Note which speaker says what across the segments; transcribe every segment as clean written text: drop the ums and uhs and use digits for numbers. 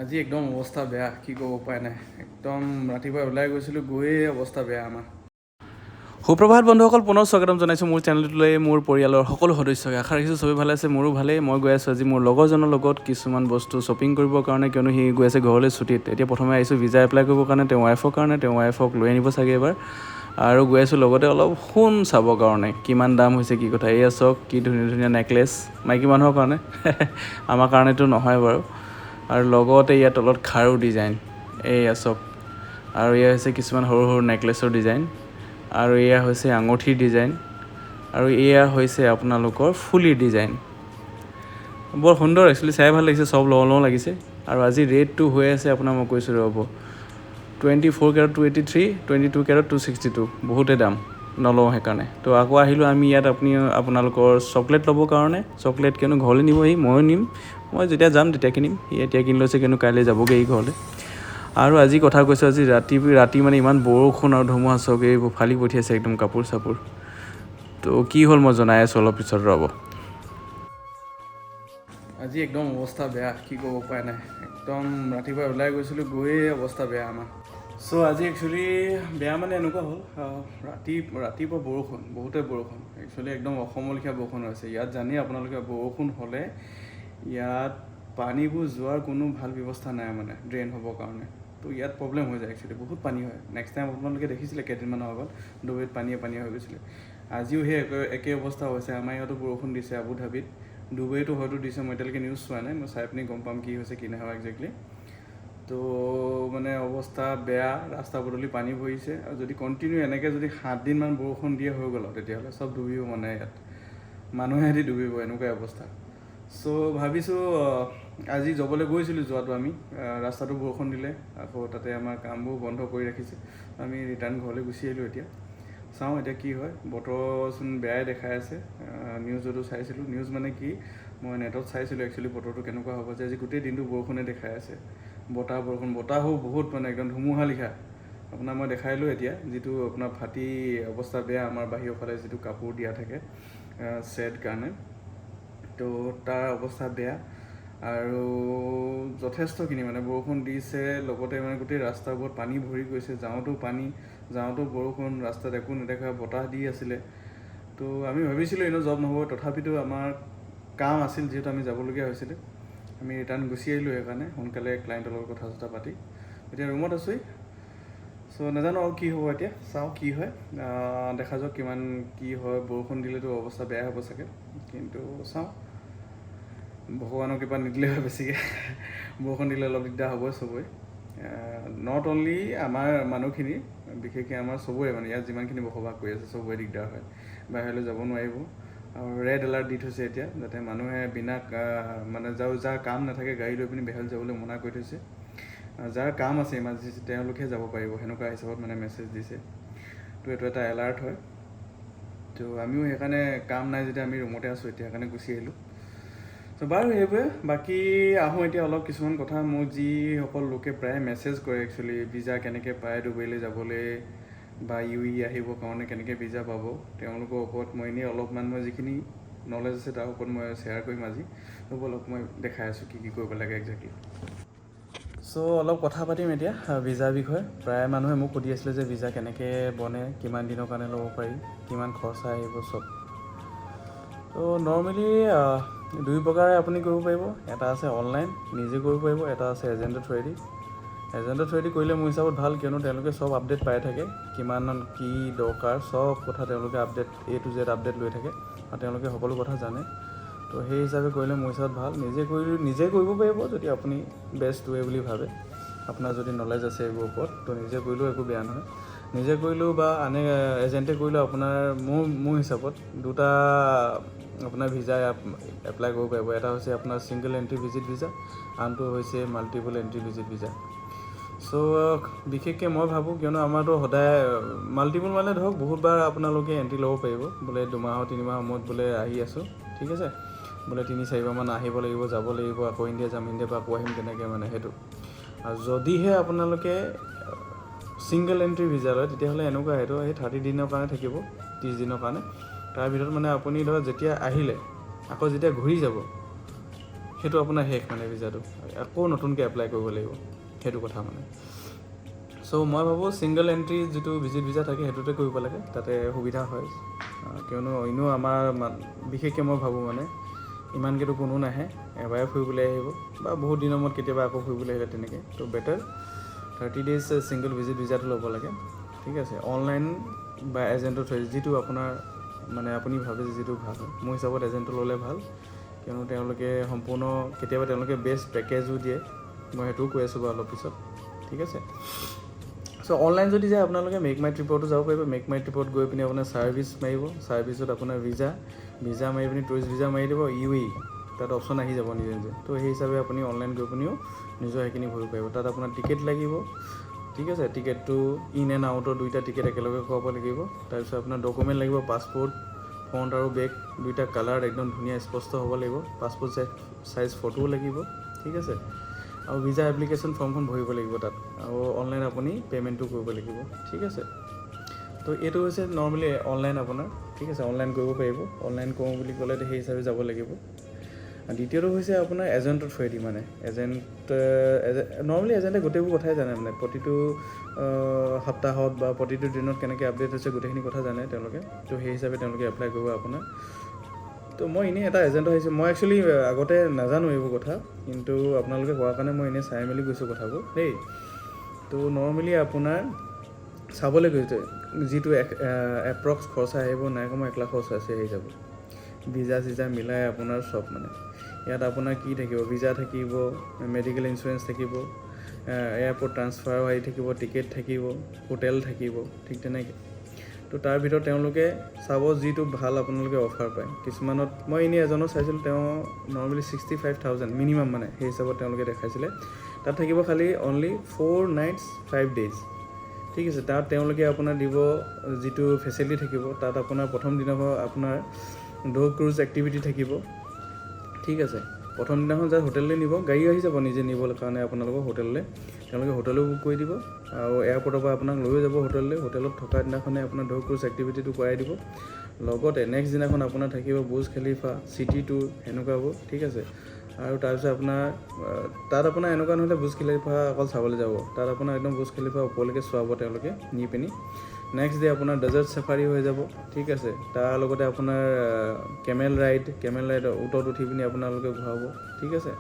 Speaker 1: আজি একদম অৱস্থা বেয়া, কি ক'ব উপায় নাই। একদম ৰাতিপুৱা ওলাই গৈছিলোঁ, গৈয়ে অৱস্থা বেয়া আমাৰ। সুপ্ৰভাত বন্ধুসকল, পুনৰ স্বাগতম জনাইছোঁ মোৰ চেনেলটোলৈ। মোৰ পৰিয়ালৰ সকলো সদস্যকে আশা ৰাখিছোঁ চবেই ভালে আছে, মোৰো ভালেই। মই গৈ আছোঁ আজি মোৰ লগৰজনৰ লগত কিছুমান বস্তু শ্বপিং কৰিবৰ কাৰণে, কিয়নো সি গৈ আছে ঘৰলৈ ছুটীত। এতিয়া প্ৰথমে আহিছোঁ ভিজা এপ্লাই কৰিবৰ কাৰণে তেওঁৰ ৱাইফৰ কাৰণে, তেওঁৰ ৱাইফক লৈ আনিব চাগে এবাৰ। আৰু গৈ আছোঁ লগতে অলপ সোণ চাবৰ কাৰণে, কিমান দাম হৈছে কি কথা। এয়া চাওক কি ধুনীয়া ধুনীয়া নেকলেছ, মাইকী মানুহৰ কাৰণে আমাৰ কাৰণেতো নহয় বাৰু। আৰু লগতে ইয়াত তলত খাৰু ডিজাইন, এয়া চাওক। আৰু এয়া হৈছে কিছুমান সৰু সৰু নেকলেছৰ ডিজাইন, আৰু এয়া হৈছে আঙুঠিৰ ডিজাইন, আৰু এয়া হৈছে আপোনালোকৰ ফুলিৰ ডিজাইন। বৰ সুন্দৰ, একচুৱেলি চাই ভাল লাগিছে, চব লওঁ লওঁ লাগিছে। আৰু আজি ৰেটটো হৈ আছে আপোনাৰ, মই কৈছোঁ ৰ'ব, 24 কেৰেট 283, 22 কেৰেট 262, বহুতে দাম, নলওঁ সেইকাৰণে। তো আকৌ আহিলোঁ আমি ইয়াত আপোনালোকৰ চকলেট ল'বৰ কাৰণে। চকলেট কিয়নো ঘৰলৈ নিবহি, ময়ো নিম। মই যেতিয়া যাম তেতিয়া কিনিম, সি এতিয়া কিনি লৈছে কিয়নো কাইলৈ যাবগৈ এই ঘৰলৈ। আৰু আজি কথা কৈছোঁ, আজি ৰাতি মানে ইমান বৰষুণ আৰু ধুমুহা চাওক, এইবোৰ ফালি পঠিয়াইছে একদম কাপোৰ চাপোৰ। তো কি হ'ল মই জনাই আছোঁ অলপ পিছত, ৰ'ব। আজি একদম অৱস্থা বেয়া, কি ক'ব উপায় নাই। একদম ৰাতিপুৱা ওলাই গৈছিলোঁ, গৈয়ে অৱস্থা বেয়া আমাৰ। চ' আজি একচুৱেলি বেয়া মানে এনেকুৱা হ'ল, ৰাতিপুৱা বৰষুণ, বহুতে বৰষুণ। একচুৱেলি একদম অসমৰ লেখীয়া বৰষুণ হৈছে ইয়াত। জানেই আপোনালোকে বৰষুণ হ'লে ইয়াত পানীবোৰ যোৱাৰ কোনো ভাল ব্যৱস্থা নাই মানে, ড্ৰেইন হ'বৰ কাৰণে। তো ইয়াত প্ৰব্লেম হৈ যায় একচুৱেলি, বহুত পানী হয়। নেক্সট টাইম আপোনালোকে দেখিছিলে কেইদিনমানৰ আগত ডুবৈত পানীয়ে হৈ গৈছিলে। আজিও সেই একে অৱস্থা হৈছে। আমাৰ ইয়াতো বৰষুণ দিছে আবু ধাবিত, ডুবৈতো হয়তো দিছে, মই এতিয়ালৈকে নিউজ চোৱা নাই। মই চাই পিনি গম পাম কি হৈছে কি নহয় একজেক্টলি। তো মানে অৱস্থা বেয়া, ৰাস্তা পদূলি পানী ভৰিছে। আৰু যদি কণ্টিনিউ এনেকৈ যদি 7 দিনমান বৰষুণ দিয়ে হৈ গ'ল, তেতিয়াহ'লে চব ডুবিব মানে ইয়াত, মানুহে সিহঁতি ডুবিব, এনেকুৱাই অৱস্থা। চ' ভাবিছোঁ আজি যাবলৈ গৈছিলোঁ, যোৱাটো আমি ৰাস্তাটো বৰষুণ দিলে, আকৌ তাতে আমাৰ কামবোৰ বন্ধ কৰি ৰাখিছে। আমি ৰিটাৰ্ণ ঘৰলৈ গুচি আহিলোঁ। এতিয়া চাওঁ এতিয়া কি হয়। বতৰচোন বেয়াই দেখাই আছে, নিউজতো চাইছিলোঁ। নিউজ মানে কি, মই নেটত চাইছিলোঁ একচুৱেলি বতৰটো কেনেকুৱা হ'ব, যে আজি গোটেই দিনটো বৰষুণে দেখাই আছে। বতাহো বহুত, মানে একদম ধুমুহা লিখা। আপোনাৰ মই দেখাইলোঁ এতিয়া, যিটো আপোনাৰ ফাটি অৱস্থা বেয়া আমাৰ বাহিৰৰ ফালে যিটো কাপোৰ দিয়া থাকে ছেড কাৰণে, তো তাৰ অৱস্থা বেয়া। আৰু যথেষ্টখিনি মানে বৰষুণ দিছে, লগতে মানে গোটেই ৰাস্তাবোৰত পানী ভৰি গৈছে। যাওঁতেও পানী, যাওঁতেও বৰষুণ, ৰাস্তাত একো নেদেখা, বতাহ দি আছিলে। তো আমি ভাবিছিলোঁ এনেও জব নহ'ব, তথাপিতো আমাৰ কাম আছিল যিহেতু আমি যাবলগীয়া হৈছিলে। আমি ৰিটাৰ্ণ গুচি আহিলোঁ সেইকাৰণে সোনকালে, ক্লাইণ্টৰ লগত কথা চথা পাতি। এতিয়া ৰুমত আছোঁহি। চ' নাজানো আৰু কি হ'ব এতিয়া, চাওঁ কি হয়, দেখা যাওক কিমান কি হয়। বৰষুণ দিলেতো অৱস্থা বেয়া হ'ব চাগে, কিন্তু চাওঁ, ভগৱানৰ কৃপাত নিদিলে হয় বেছিকৈ। বৰষুণ দিলে অলপ দিগদাৰ হ'বই চবৰে, নট অনলি আমাৰ মানুহখিনি, বিশেষকৈ আমাৰ চবৰে, মানে ইয়াত যিমানখিনি বসবাস কৰি আছে চবৰে দিগদাৰ হয়, বাহিৰলৈ যাব নোৱাৰিব। আৰু ৰেড এলাৰ্ট দি থৈছে এতিয়া, যাতে মানুহে বিনা মানে যাৰ কাম নাথাকে গাড়ী লৈ পিনি বাহিৰলৈ যাবলৈ মনা কৰি থৈছে। যাৰ কাম আছে ইমাৰ্জেঞ্চি তেওঁলোকে যাব পাৰিব, সেনেকুৱা হিচাপত মানে মেছেজ দিছে। তো এইটো এটা এলাৰ্ট হয়। তো আমিও সেইকাৰণে কাম নাই যেতিয়া আমি ৰুমতে আছোঁ এতিয়া, সেইকাৰণে গুচি আহিলোঁ। তো বাৰু সেইবোৰে, বাকী আহোঁ এতিয়া অলপ কিছুমান কথা। মোক যিসকল লোকে প্ৰায় মেছেজ কৰে একচুৱেলি, ভিজা কেনেকৈ পায় ডুবৈলৈ যাবলৈ, বা UAE আহিবৰ কাৰণে কেনেকৈ ভিজা পাব, তেওঁলোকৰ ওপৰত মই এনেই অলপমান, মই যিখিনি নলেজ আছে তাৰ ওপৰত মই শ্বেয়াৰ কৰিম আজি। অলপ মই দেখাই আছোঁ কি কৰিব লাগে একজেক্টলি। চ' অলপ কথা পাতিম এতিয়া ভিজাৰ বিষয়ে। প্ৰায় মানুহে মোক সুধি আছিলে যে ভিজা কেনেকৈ বনে, কিমান দিনৰ কাৰণে ল'ব পাৰি, কিমান খৰচা আহিব চব। তো নৰ্মেলি 2 প্ৰকাৰে আপুনি কৰিব পাৰিব। এটা আছে অনলাইন, নিজে কৰিব পাৰিব। এটা আছে এজেণ্টৰ থ্ৰুৱেদি। এজেণ্টৰ থ্ৰুৱেদি কৰিলে মোৰ হিচাপত ভাল, কিয়নো তেওঁলোকে চব আপডেট পাই থাকে, কিমান কি দৰকাৰ, চব কথা তেওঁলোকে update, A to Z update লৈ থাকে, আৰু তেওঁলোকে সকলো কথা জানে। তো সেই হিচাপে কৰিলে মোৰ হিচাপত ভাল। নিজে কৰিব পাৰিব যদি আপুনি বেষ্ট ৱে বুলি ভাবে, আপোনাৰ যদি নলেজ আছে এইবোৰ ওপৰত, তো নিজে কৰিলেও একো বেয়া নহয়। নিজে কৰিলেও বা আনে এজেণ্টে কৰিলেও আপোনাৰ মোৰ হিচাপত দুটা আপোনাৰ ভিজা এপ্লাই কৰিব পাৰিব। এটা হৈছে আপোনাৰ ছিংগল এণ্ট্ৰি ভিজিট ভিজা, আনটো হৈছে মাল্টিপল এণ্ট্ৰি ভিজিট ভিজা। চ' বিশেষকৈ মই ভাবোঁ, কিয়নো আমাৰতো সদায় মাল্টিপল মানে ধৰক বহুতবাৰ আপোনালোকে এণ্ট্ৰি ল'ব পাৰিব। বোলে 2 মাহৰ 3 মাহৰ মূৰত বোলে আহি আছোঁ, ঠিক আছে, বোলে 3-4 বাৰমান আহিব লাগিব, যাব লাগিব, আকৌ ইণ্ডিয়া যাম, ইণ্ডিয়াৰ পৰা আকৌ আহিম, তেনেকৈ মানে সেইটো। আৰু যদিহে আপোনালোকে ছিংগল এণ্ট্ৰি ভিজা লয়, তেতিয়াহ'লে এনেকুৱা সেইটো সেই 30 দিনৰ কাৰণে থাকিব, 30 দিনৰ কাৰণে। তাৰ ভিতৰত মানে আপুনি ধৰক যেতিয়া আহিলে, আকৌ যেতিয়া ঘূৰি যাব, সেইটো আপোনাৰ শেষ মানে ভিজাটো, আকৌ নতুনকৈ এপ্লাই কৰিব লাগিব, সেইটো কথা মানে। চ' মই ভাবোঁ ছিংগল এণ্ট্ৰি যিটো ভিজিট ভিজা থাকে সেইটোতে কৰিব লাগে, তাতে সুবিধা হয়। কিয়নো এনেও আমাৰ বিশেষকৈ মই ভাবোঁ মানে ইমানকৈতো কোনো নাহে, এবাৰে ফুৰিবলৈ আহিব বা বহুত দিনৰ মূৰত কেতিয়াবা আকৌ ফুৰিবলৈ আহিলে তেনেকৈ। তো বেটাৰ 30 days ছিংগল ভিজিট ভিজাটো ল'ব লাগে, ঠিক আছে। অনলাইন বা এজেণ্টৰ থ্ৰু যিটো আপোনাৰ মানে আপুনি ভাবে যিটো ভাল হয়, মোৰ হিচাপত এজেণ্টটো ল'লে ভাল, কিয়নো তেওঁলোকে সম্পূৰ্ণ কেতিয়াবা তেওঁলোকে বেষ্ট পেকেজো দিয়ে, মই সেইটোও কৈ আছোঁ বাৰু অলপ পিছত, ঠিক আছে। চ' অনলাইন যদি যায় আপোনালোকে মেক মাই ট্ৰিপতো যাব পাৰিব। মেক মাই ট্ৰিপত গৈ পিনি আপোনাৰ ছাৰ্ভিচ মাৰিব, ছাৰ্ভিচত আপোনাৰ ভিজা মাৰি পিনি টুৰিষ্ট ভিজা মাৰি দিব, তাত অপশ্যন আহি যাব নিজে নিজে। তো সেই হিচাপে আপুনি অনলাইন গৈ পিনিও নিজৰ সেইখিনি ভৰিব পাৰিব। তাত আপোনাৰ টিকেট লাগিব, ঠিক আছে। টিকেটটো ইন এণ্ড আউটৰ 2টা টিকেট একেলগে কৰাব লাগিব। তাৰপিছত আপোনাৰ ডকুমেণ্ট লাগিব, পাছপৰ্ট, ফ্ৰণ্ট আৰু বেক 2টা কালাৰ একদম ধুনীয়া স্পষ্ট হ'ব লাগিব, পাছপৰ্ট চাইজ ফটোও লাগিব, ঠিক আছে। আৰু ভিজা এপ্লিকেশ্যন ফৰ্মখন ভৰিব লাগিব তাত, আৰু অনলাইন আপুনি পে'মেণ্টটো কৰিব লাগিব, ঠিক আছে। তো এইটো হৈছে নৰ্মেলি অনলাইন আপোনাৰ, ঠিক আছে। অনলাইন কৰিব পাৰিব, অনলাইন কৰোঁ বুলি ক'লে সেই হিচাপে যাব লাগিব। দ্বিতীয়টো হৈছে আপোনাৰ এজেণ্টৰ থ্ৰুৱেদি, মানে নৰ্মেলি এজেণ্টে গোটেইবোৰ কথাই জানে, মানে প্ৰতিটো সপ্তাহত বা প্ৰতিটো দিনত কেনেকৈ আপডেট হৈছে গোটেইখিনি কথা জানে তেওঁলোকে। তো সেই হিচাপে তেওঁলোকে এপ্লাই কৰিব আপোনাৰ। তো মই এনেই এটা এজেণ্ট আহিছোঁ, মই একচুৱেলি আগতে নাজানো এইবোৰ কথা, কিন্তু আপোনালোকে কোৱাৰ কাৰণে মই এনেই চাই মেলি গৈছোঁ কথাবোৰ দেই। তো নৰ্মেলি আপোনাৰ চাবলৈ গৈছে যিটো এপ্ৰক্স খৰচা আহিব, নাই কমেও 1 লাখ খৰচা আহি যাব, ভিজা চিজা মিলাই আপোনাৰ চব মানে। ইয়াত আপোনাৰ কি থাকিব, ভিজা থাকিব, মেডিকেল ইঞ্চুৰেঞ্চ থাকিব, এয়াৰপৰ্ট ট্ৰান্সফাৰো আহি থাকিব, টিকেট থাকিব, হোটেল থাকিব, ঠিক তেনেকৈ। তো তাৰ ভিতৰত তেওঁলোকে চাব যিটো ভাল আপোনালোকে অফাৰ পায়। কিছুমানত মই এনেই এজনৰ চাইছিলোঁ, তেওঁ নৰ্মেলি 65,000 মিনিমাম মানে সেই হিচাপত তেওঁলোকে দেখাইছিলে। তাত থাকিব খালি অনলি 4 nights 5 days, ঠিক আছে। তাত তেওঁলোকে আপোনাৰ দিব যিটো ফেচিলিটি থাকিব, তাত আপোনাৰ প্ৰথম দিনাখন আপোনাৰ ড'ৰ ক্ৰুজ এক্টিভিটি থাকিব, ঠিক আছে। প্ৰথম দিনাখন যাত হোটেললৈ নিব, গাড়ী আহি যাব নিজে নিবৰ কাৰণে আপোনালোকক হোটেললৈ, তেওঁলোকে হোটেলো বুক কৰি দিব, আৰু এয়াৰপৰ্টৰ পৰা আপোনাক লৈও যাব হোটেললৈ। হোটেলত থকা দিনাখনে আপোনাৰ ড'ৰ ক্ৰুজ এক্টিভিটিটো কৰাই দিব, লগতে নেক্সট দিনাখন আপোনাৰ থাকিব বুৰ্জ খলিফা, চিটি টুৰ, সেনেকুৱাবোৰ, ঠিক আছে। আৰু তাৰপিছত আপোনাৰ তাত আপোনাৰ এনেকুৱা নহ'লে বুৰ্জ খলিফা অকল চাবলৈ যাব, তাত আপোনাৰ একদম বুৰ্জ খলিফা ওপৰলৈকে চোৱাব তেওঁলোকে নি পিনি। নেক্সট ডে আপোনাৰ ডেজাৰ্ট চাফাৰী হৈ যাব, ঠিক আছে। তাৰ লগতে আপোনাৰ কেমেল ৰাইড উটত উঠি পিনি আপোনালোকে ঘূৰাব, ঠিক আছে।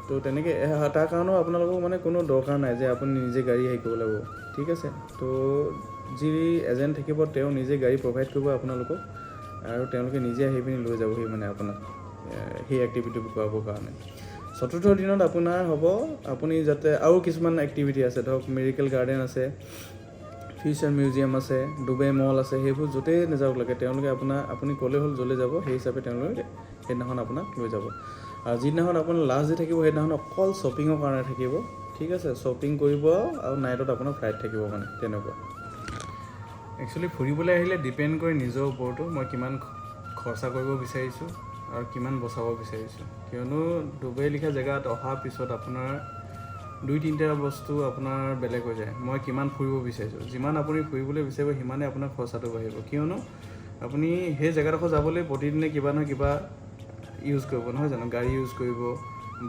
Speaker 1: তো তেনেকৈ তাৰ কাৰণেও আপোনালোকক মানে কোনো দৰকাৰ নাই যে আপুনি নিজে গাড়ী হেৰি কৰিব লাগিব, ঠিক আছে। তো যি এজেণ্ট থাকিব তেওঁ নিজে গাড়ী প্ৰভাইড কৰিব আপোনালোকক, আৰু তেওঁলোকে নিজে আহি পিনি লৈ যাবহি মানে আপোনাক সেই এক্টিভিটিবোৰ কৰাবৰ কাৰণে। 4ৰ্থ দিনত আপোনাৰ হ'ব, আপুনি যাতে আৰু কিছুমান এক্টিভিটি আছে, ধৰক মিৰিকেল গাৰ্ডেন আছে, ফিউচাৰ মিউজিয়াম আছে, ডুবাই মল আছে, সেইবোৰ য'তেই নাযাওক লাগে তেওঁলোকে আপুনি ক'লে হ'ল য'লৈ যাব, সেই হিচাপে তেওঁলোকে সেইদিনাখন আপোনাক লৈ যাব। আৰু যিদিনাখন আপোনাৰ লাষ্ট ডে থাকিব সেইদিনাখন অকল শ্বপিঙৰ কাৰণে থাকিব, ঠিক আছে। শ্বপিং কৰিব আৰু নাইটত আপোনাৰ ফ্লাইট থাকিব, মানে তেনেকুৱা। একচুৱেলি ফুৰিবলৈ আহিলে ডিপেণ্ড কৰে নিজৰ ওপৰতো, মই কিমান খৰচা কৰিব বিচাৰিছোঁ আৰু কিমান বচাব বিচাৰিছোঁ। কিয়নো ডুবাই লিখা জেগাত অহাৰ পিছত আপোনাৰ 2-3টা বস্তু আপোনাৰ বেলেগ হৈ যায়। মই কিমান ফুৰিব বিচাৰিছোঁ, যিমান আপুনি ফুৰিবলৈ বিচাৰিব সিমানে আপোনাৰ খৰচাটো বাঢ়িব। কিয়নো আপুনি সেই জেগাডোখৰ যাবলৈ প্ৰতিদিনে কিবা নহয় কিবা ইউজ কৰিব, নহয় জানো, গাড়ী ইউজ কৰিব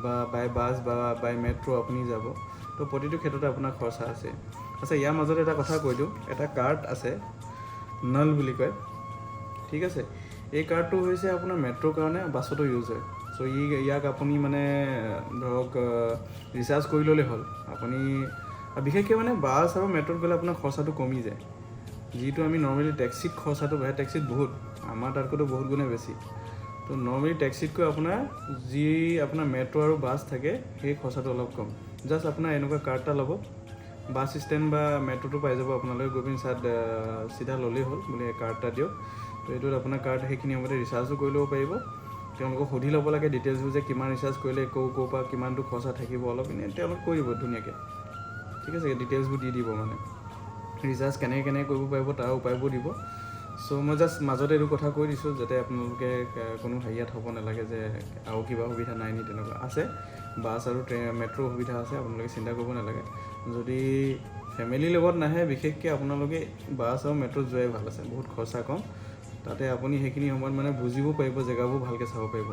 Speaker 1: বা বাই বাছ বা বাই মেট্ৰ' আপুনি যাব। তো প্ৰতিটো ক্ষেত্ৰতে আপোনাৰ খৰচা আছে। আচ্ছা, ইয়াৰ মাজতে এটা কথা কৈ দিওঁ, এটা কাৰ্ড আছে নল বুলি কয়, ঠিক আছে। এই কাৰ্ডটো হৈছে আপোনাৰ মেট্ৰ'ৰ কাৰণে, বাছতো ইউজ হয়। চ' ইয়াক আপুনি মানে ধৰক ৰিচাৰ্জ কৰি ল'লেই হ'ল আপুনি। বিশেষকৈ মানে বাছ আৰু মেট্ৰ'ত গ'লে আপোনাৰ খৰচাটো কমি যায়, যিটো আমি নৰ্মেলি টেক্সিত খৰচাটো বাঢ়ে, টেক্সিত বহুত, আমাৰ তাতকৈতো বহুত গুণে বেছি। তো নৰ্মেলি টেক্সিতকৈ আপোনাৰ যি আপোনাৰ মেট্ৰ' আৰু বাছ থাকে সেই খৰচাটো অলপ কম। জাষ্ট আপোনাৰ এনেকুৱা কাৰ্ড এটা ল'ব, বাছ ষ্টেণ্ড বা মেট্ৰ'টো পাই যাব আপোনালোকে, গৈ পিনি তাত চিধা ল'লেই হ'ল, বোলে কাৰ্ড এটা দিয়ক। তো এইটোত আপোনাৰ কাৰ্ড সেইখিনি সময়তে ৰিচাৰ্জো কৰি ল'ব পাৰিব। তেওঁলোকক সুধি ল'ব লাগে ডিটেইলছবোৰ যে কিমান ৰিচাৰ্জ কৰিলে ক'ৰ পৰা কিমানটো খৰচা থাকিব, অলপ এনেই তেওঁলোক কৰি দিব ধুনীয়াকৈ, ঠিক আছে। ডিটেইলছবোৰ দি দিব, মানে ৰিচাৰ্জ কেনেকৈ কৰিব পাৰিব তাৰ উপায়বোৰ দিব। চ' মই জাষ্ট মাজতে এইটো কথা কৈ দিছোঁ যাতে আপোনালোকে কোনো হেৰিয়াত হ'ব নালাগে যে আৰু কিবা সুবিধা নাই নি, তেনেকুৱা আছে। বাছ আৰু মেট্ৰ' সুবিধা আছে, আপোনালোকে চিন্তা কৰিব নালাগে। যদি ফেমিলিৰ লগত নাহে বিশেষকৈ আপোনালোকে বাছ আৰু মেট্ৰ'ত যোৱাই ভাল আছে, বহুত খৰচা কম। তাতে আপুনি সেইখিনি সময়ত মানে বুজিব পাৰিব, জেগাবোৰ ভালকৈ চাব পাৰিব।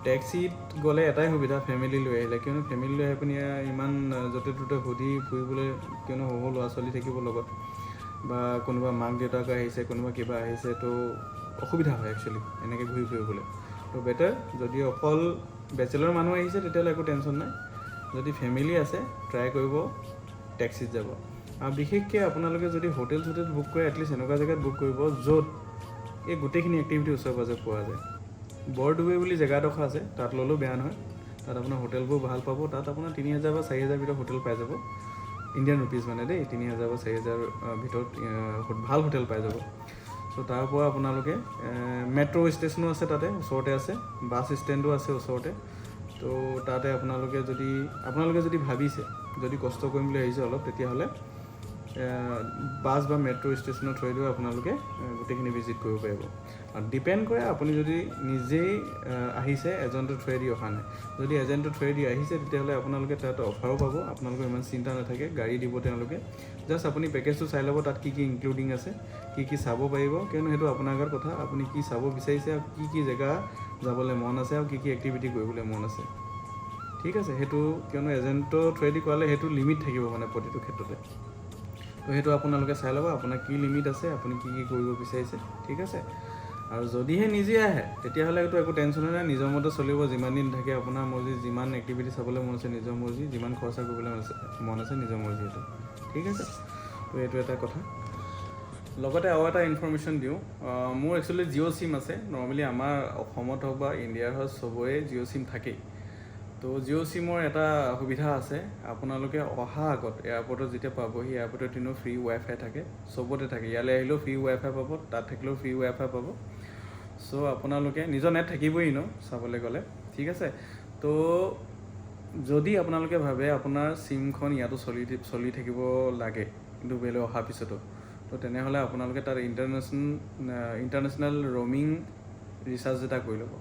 Speaker 1: টেক্সিত গ'লে এটাই সুবিধা, ফেমিলি লৈ আহিলে, কিয়নো ফেমিলি লৈ আহি পিনি ইমান য'তে ত'তে সুধি ফুৰিবলৈ, কিয়নো সৰু ল'ৰা ছোৱালী থাকিব লগত, বা কোনোবা মাক দেউতাক আহিছে, কোনোবা কিবা আহিছে, তো অসুবিধা হয় একচুৱেলি এনেকৈ ঘূৰি ফুৰিবলৈ। তো বেটাৰ যদি অকল বেচেলৰ মানুহ আহিছে তেতিয়াহ'লে একো টেনশ্যন নাই। যদি ফেমিলি আছে ট্ৰাই কৰিব টেক্সিত যাব। আৰু বিশেষকৈ আপোনালোকে যদি হোটেল চোটেল বুক কৰে, এটলিষ্ট এনেকুৱা জেগাত বুক কৰিব য'ত এই গোটেইখিনি এক্টিভিটি ওচৰে পাজৰে পোৱা যায়। বৰডুবি বুলি জেগা এডোখৰ আছে, তাত ল'লেও বেয়া নহয়। তাত আপোনাৰ হোটেলবোৰ ভাল পাব। তাত আপোনাৰ 3000 বা 4000 ভিতৰত হোটেল পাই যাব, ইণ্ডিয়ান ৰুপিজ মানে দেই, 3000 বা 4000 ভিতৰত ভাল হোটেল পাই যাব। চ' তাৰ পৰা আপোনালোকে মেট্ৰ' ষ্টেচনো আছে তাতে ওচৰতে আছে, বাছ ষ্টেণ্ডো আছে ওচৰতে। তো তাতে আপোনালোকে যদি ভাবিছে, যদি কষ্ট কৰিম বুলি ভাবিছে অলপ, তেতিয়াহ'লে বাছ বা মেট্ৰ' ষ্টেচনৰ থ্ৰুৱেদিও আপোনালোকে গোটেইখিনি ভিজিট কৰিব পাৰিব। আৰু ডিপেণ্ড কৰে আপুনি যদি নিজেই আহিছে, এজেণ্টৰ থ্ৰুৱেদি অহা নাই। যদি এজেণ্টৰ থ্ৰুৱেদি আহিছে তেতিয়াহ'লে আপোনালোকে তাত অফাৰো পাব, আপোনালোকৰ ইমান চিন্তা নাথাকে, গাড়ী দিব তেওঁলোকে। জাষ্ট আপুনি পেকেজটো চাই ল'ব, তাত কি ইনক্লুডিং আছে, কি চাব পাৰিব, কিয়নো সেইটো আপোনাৰ আগত কথা, আপুনি কি চাব বিচাৰিছে আৰু কি জেগা যাবলৈ মন আছে আৰু কি এক্টিভিটি কৰিবলৈ মন আছে। ঠিক আছে, সেইটো কিয়নো এজেণ্টৰ থ্ৰুৱেদি কৰালে সেইটো লিমিট থাকিব মানে প্ৰতিটো ক্ষেত্ৰতে। তো সেইটো আপোনালোকে চাই ল'ব, আপোনাৰ কি লিমিট আছে, আপুনি কি কৰিব বিচাৰিছে। ঠিক আছে, আৰু যদিহে নিজে আহে তেতিয়াহ'লে এইটো একো টেনশ্যন নাই, নিজৰ মতে চলিব। যিমান দিন থাকে আপোনাৰ মৰ্জি, যিমান এক্টিভিটি চাবলৈ মন আছে নিজৰ মৰ্জি, যিমান খৰচা কৰিবলৈ মন আছে নিজৰ মৰ্জি সেইটো। ঠিক আছে, তো এইটো এটা কথা। লগতে আৰু এটা ইনফৰ্মেশ্যন দিওঁ, মোৰ একচুৱেলি জিঅ' চিম আছে। নৰ্মেলি আমাৰ অসমত হওক বা ইণ্ডিয়াৰ হওক চবৰে জিঅ' চিম থাকেই। তো জিঅ' চিমৰ এটা সুবিধা আছে, আপোনালোকে অহা আগত এয়াৰপৰ্টত যেতিয়া পাবহি, এয়াৰপৰ্টত এনেও ফ্ৰী ৱাইফাই থাকে, চবতে থাকে। ইয়ালৈ আহিলেও ফ্ৰী ৱাইফাই পাব, তাত থাকিলেও ফ্ৰী ৱাইফাই পাব। চ' আপোনালোকে নিজৰ নেট থাকিবই ন চাবলৈ গ'লে। ঠিক আছে, তো যদি আপোনালোকে ভাবে আপোনাৰ চিমখন ইয়াতো চলি থাকিব লাগে কিন্তু বেলেগ অহাৰ পিছতো, তো তেনেহ'লে আপোনালোকে তাত ইণ্টাৰনেশ্যনেল ৰ'মিং ৰিচাৰ্জ এটা কৰি ল'ব।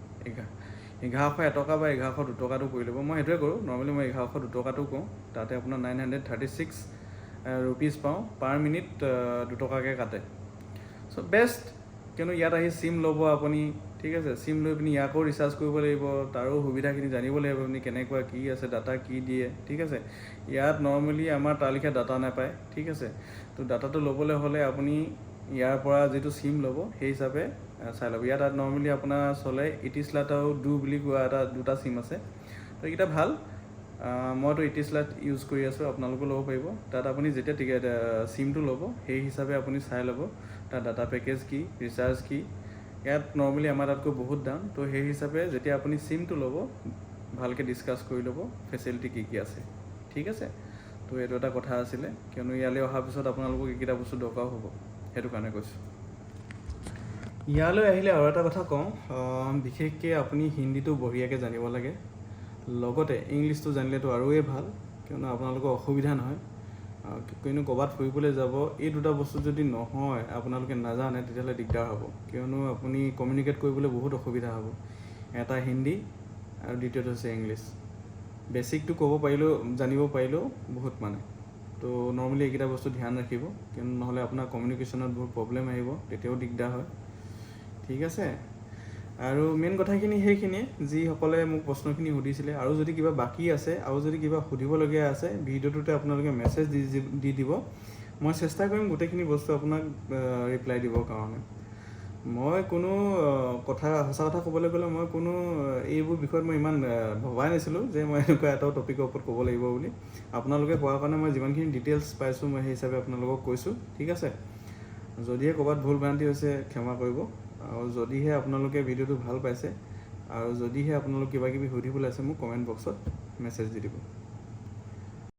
Speaker 1: 1101 টকা বা 1102 টকাটো কৰি ল'ব। মই সেইটোৱে কৰোঁ, নৰ্মেলি মই 1102 টকাটো কওঁ। তাতে আপোনাৰ 936 ৰুপিজ পাওঁ, পাৰ মিনিট 2 টকাকৈ কাটে। চ' বেষ্ট, কিয়নো ইয়াত আহি চিম ল'ব আপুনি। ঠিক আছে, চিম লৈ পিনি ইয়াকো ৰিচাৰ্জ কৰিব লাগিব, তাৰো সুবিধাখিনি জানিব লাগিব, আপুনি কেনেকুৱা কি আছে, ডাটা কি দিয়ে। ঠিক আছে, ইয়াত নৰ্মেলি আমাৰ তালিকা ডাটা নাপায়। ঠিক আছে, তো ডাটাটো ল'বলৈ হ'লে আপুনি ইয়াৰ পৰা যিটো চিম ল'ব সেই হিচাপে চাই ল'ব। ইয়াত নৰ্মেলি আপোনাৰ চলে ইটিস্লাট আৰু ডু বুলি কোৱা দুটা চিম আছে। তো এইকেইটা ভাল, মইতো ইটিস্লাট ইউজ কৰি আছোঁ, আপোনালোকেও ল'ব পাৰিব। তাত আপুনি যেতিয়া চিমটো ল'ব সেই হিচাপে আপুনি চাই ল'ব তাৰ ডাটা পেকেজ কি, ৰিচাৰ্জ কি। ইয়াত নৰ্মেলি আমাৰ তাতকৈ বহুত দাম। তো সেই হিচাপে যেতিয়া আপুনি চিমটো ল'ব ভালকৈ ডিছকাছ কৰি ল'ব ফেচিলিটি কি আছে। ঠিক আছে, তো এইটো এটা কথা আছিলে, কিয়নো ইয়ালৈ অহাৰ পিছত আপোনালোকক এইকেইটা বস্তু দৰকাৰ হ'ব, সেইটো কাৰণে কৈছোঁ। ইয়ালৈ আহিলে আৰু এটা কথা কওঁ, বিশেষকৈ আপুনি হিন্দীটো বঢ়িয়াকৈ জানিব লাগে, লগতে ইংলিছটো জানিলেতো আৰুৱেই ভাল, কিয়নো আপোনালোকৰ অসুবিধা নহয়। কিয়নো ক'ৰবাত ফুৰিবলৈ যাব, এই দুটা বস্তু যদি নহয়, আপোনালোকে নাজানে, তেতিয়াহ'লে দিগদাৰ হ'ব। কিয়নো আপুনি কমিউনিকেট কৰিবলৈ বহুত অসুবিধা হ'ব। এটা হিন্দী আৰু দ্বিতীয়টো হৈছে ইংলিছ। বেছিকটো ক'ব পাৰিলেও, জানিব পাৰিলেও বহুত মানে। তো নৰ্মেলি এইকেইটা বস্তু ধ্যান ৰাখিব, কিয়নো নহ'লে আপোনাৰ কমিউনিকেশ্যনত বহুত প্ৰব্লেম আহিব, তেতিয়াও দিগদাৰ হয়। ঠিক আছে, আৰু মেইন কথাখিনি সেইখিনিয়ে, যিসকলে মোক প্ৰশ্নখিনি সুধিছিলে। আৰু যদি কিবা বাকী আছে, আৰু যদি কিবা সুধিবলগীয়া আছে, ভিডিঅ'টোতে আপোনালোকে মেছেজ দি দিব, মই চেষ্টা কৰিম গোটেইখিনি বস্তু আপোনাক ৰিপ্লাই দিবৰ কাৰণে। মই কোনো সঁচা কথা ক'বলৈ গ'লে মই কোনো এইবোৰ বিষয়ত মই ইমান ভবাই নাছিলোঁ যে মই এনেকুৱা এটা টপিকৰ ওপৰত ক'ব লাগিব বুলি। আপোনালোকে কোৱাৰ কাৰণে মই যিমানখিনি ডিটেইলছ পাইছোঁ মই সেই হিচাপে আপোনালোকক কৈছোঁ। ঠিক আছে, যদিহে ক'ৰবাত ভুল ভ্ৰান্তি হৈছে ক্ষমা কৰিব, আৰু যদিহে আপোনালোকে ভিডিঅ'টো ভাল পাইছে, আৰু যদিহে আপোনালোক কিবা কিবি সুধিবলৈ আছে মোক কমেণ্ট বক্সত মেছেজ দি দিব।